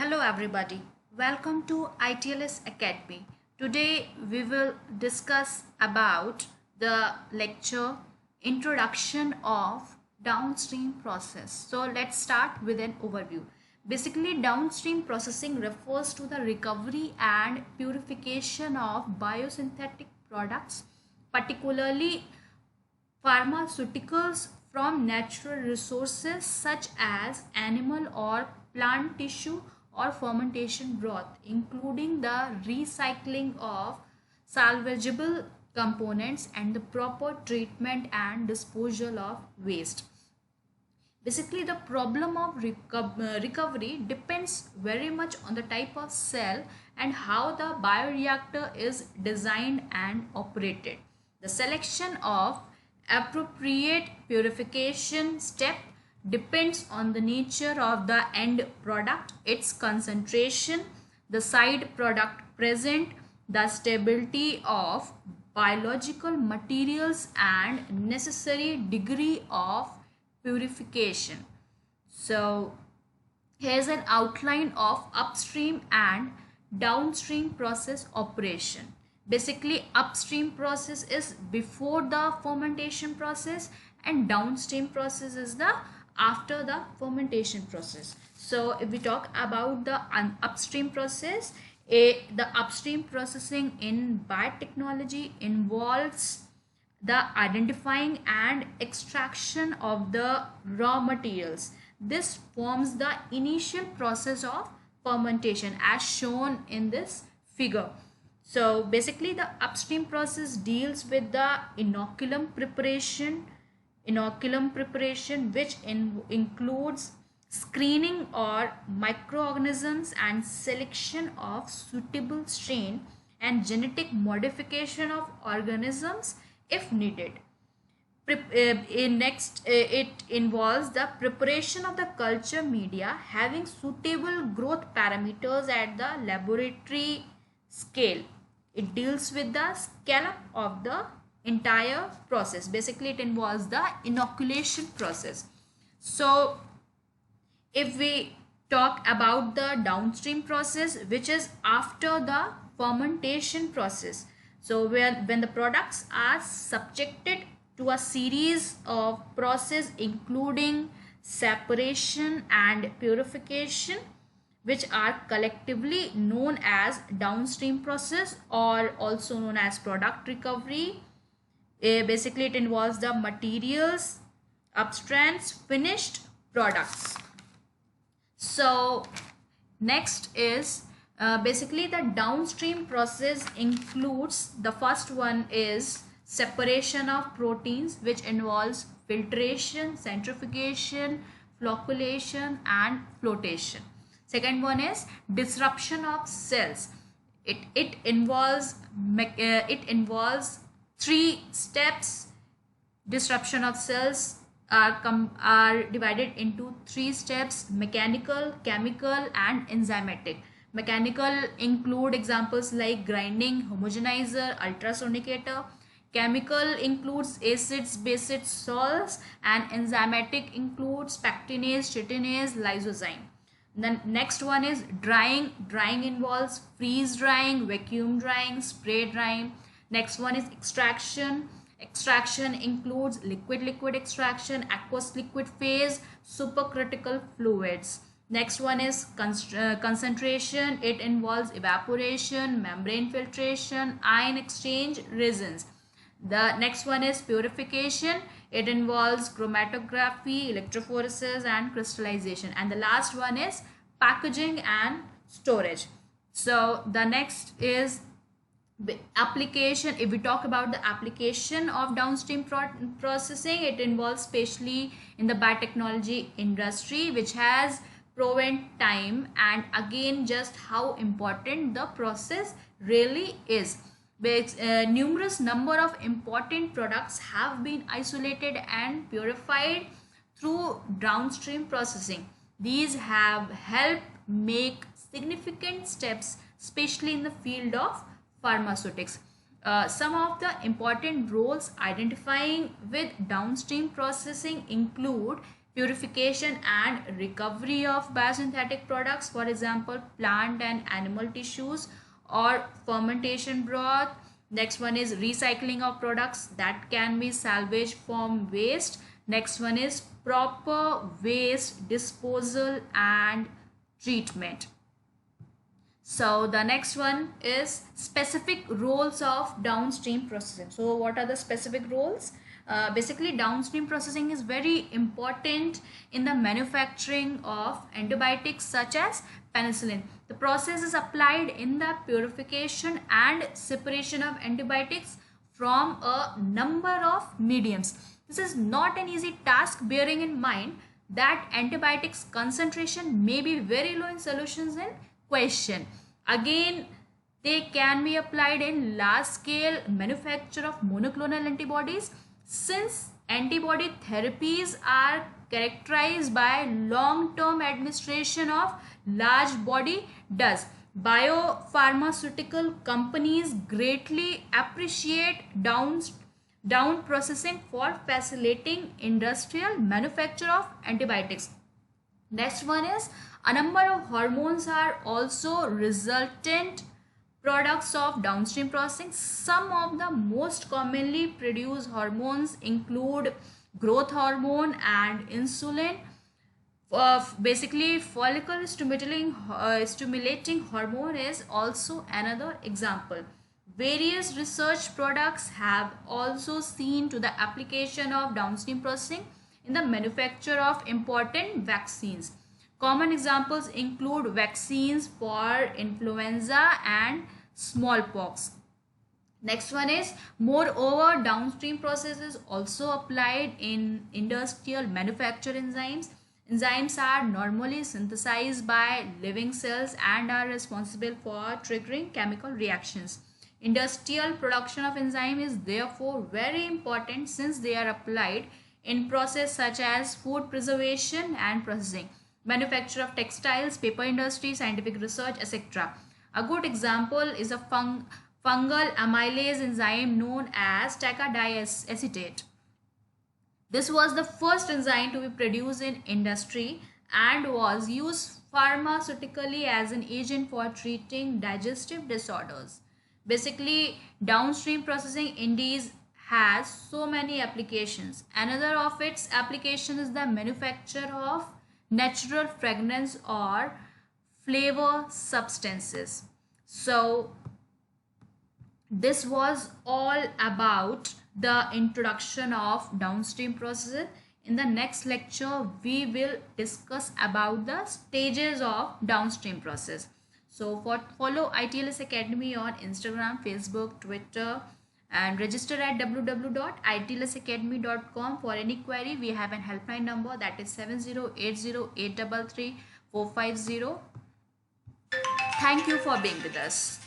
Hello everybody, welcome to ITLS Academy. Today we will discuss about the lecture Introduction of Downstream Process. So let's start with an overview. Basically, downstream processing refers to the recovery and purification of biosynthetic products, particularly pharmaceuticals from natural resources such as animal or plant tissue or fermentation broth, including the recycling of salvageable components and the proper treatment and disposal of waste. Basically, the problem of recovery depends very much on the type of cell and how the bioreactor is designed and operated. The selection of appropriate purification step depends on the nature of the end product, its concentration, the side product present, the stability of biological materials and necessary degree of purification. So here's an outline of upstream and downstream process operation. Basically, upstream process is before the fermentation process and downstream process is the after the fermentation process. So if we talk about the upstream process, the upstream processing in biotechnology involves the identifying and extraction of the raw materials. This forms the initial process of fermentation as shown in this figure. So basically the upstream process deals with the inoculum preparation which includes screening or microorganisms and selection of suitable strain and genetic modification of organisms if needed. It involves the preparation of the culture media having suitable growth parameters at the laboratory scale. It deals with the scale-up of the entire process. Basically, it involves the inoculation process. So, if we talk about the downstream process, which is after the fermentation process, so when the products are subjected to a series of process including separation and purification, which are collectively known as downstream process or also known as product recovery. Basically it involves the materials, upstreams, finished products. So next is basically the downstream process includes, the first one is separation of proteins, which involves filtration, centrifugation, flocculation and flotation. Second one is disruption of cells. It involves three steps. Disruption of cells are divided into three steps: mechanical, chemical and enzymatic. Mechanical include examples like grinding, homogenizer, ultrasonicator. Chemical includes acids, bases, salts, and enzymatic includes pectinase, chitinase, lysozyme. Then next one is drying. Drying involves freeze drying, vacuum drying, spray drying. Next one is extraction. Extraction includes liquid extraction, aqueous liquid phase, supercritical fluids. Next one is concentration. It involves evaporation, membrane filtration, ion exchange, resins. The next one is purification. It involves chromatography, electrophoresis and crystallization. And the last one is packaging and storage. So the next is application. If we talk about the application of downstream processing, it involves especially in the biotechnology industry, which has proven time and again just how important the process really is. With numerous number of important products have been isolated and purified through downstream processing. These have helped make significant steps, especially in the field of pharmaceutics. Some of the important roles identifying with downstream processing include purification and recovery of biosynthetic products, for example plant and animal tissues or fermentation broth. Next one is recycling of products that can be salvaged from waste. Next one is proper waste disposal and treatment. So the next one is specific roles of downstream processing. So what are the specific roles? Basically downstream processing is very important in the manufacturing of antibiotics such as penicillin. The process is applied in the purification and separation of antibiotics from a number of mediums. This is not an easy task, bearing in mind that antibiotics concentration may be very low in solutions in question. Again, they can be applied in large scale manufacture of monoclonal antibodies. Since antibody therapies are characterized by long-term administration of large body dose, biopharmaceutical companies greatly appreciate down processing for facilitating industrial manufacture of antibiotics. Next one is a number of hormones are also resultant products of downstream processing. Some of the most commonly produced hormones include growth hormone and insulin. Basically follicle stimulating hormone is also another example. Various research products have also seen to the application of downstream processing in the manufacture of important vaccines. Common examples include vaccines for influenza and smallpox. Next one is, moreover, downstream processes also applied in industrial manufacture enzymes. Enzymes are normally synthesized by living cells and are responsible for triggering chemical reactions. Industrial production of enzyme is therefore very important since they are applied in process such as food preservation and processing, manufacture of textiles, paper industry, scientific research, etc. A good example is a fungal amylase enzyme known as takadiacetate. This was the first enzyme to be produced in industry and was used pharmaceutically as an agent for treating digestive disorders. Basically, downstream processing indeed has so many applications. Another of its application is the manufacture of natural fragrance or flavor substances. So this was all about the introduction of downstream processes. In the next lecture we will discuss about the stages of downstream process. So follow ITLS Academy on Instagram, Facebook, Twitter, and register at www.itlsacademy.com. For any query, we have an helpline number, that is 7080833450. Thank you for being with us.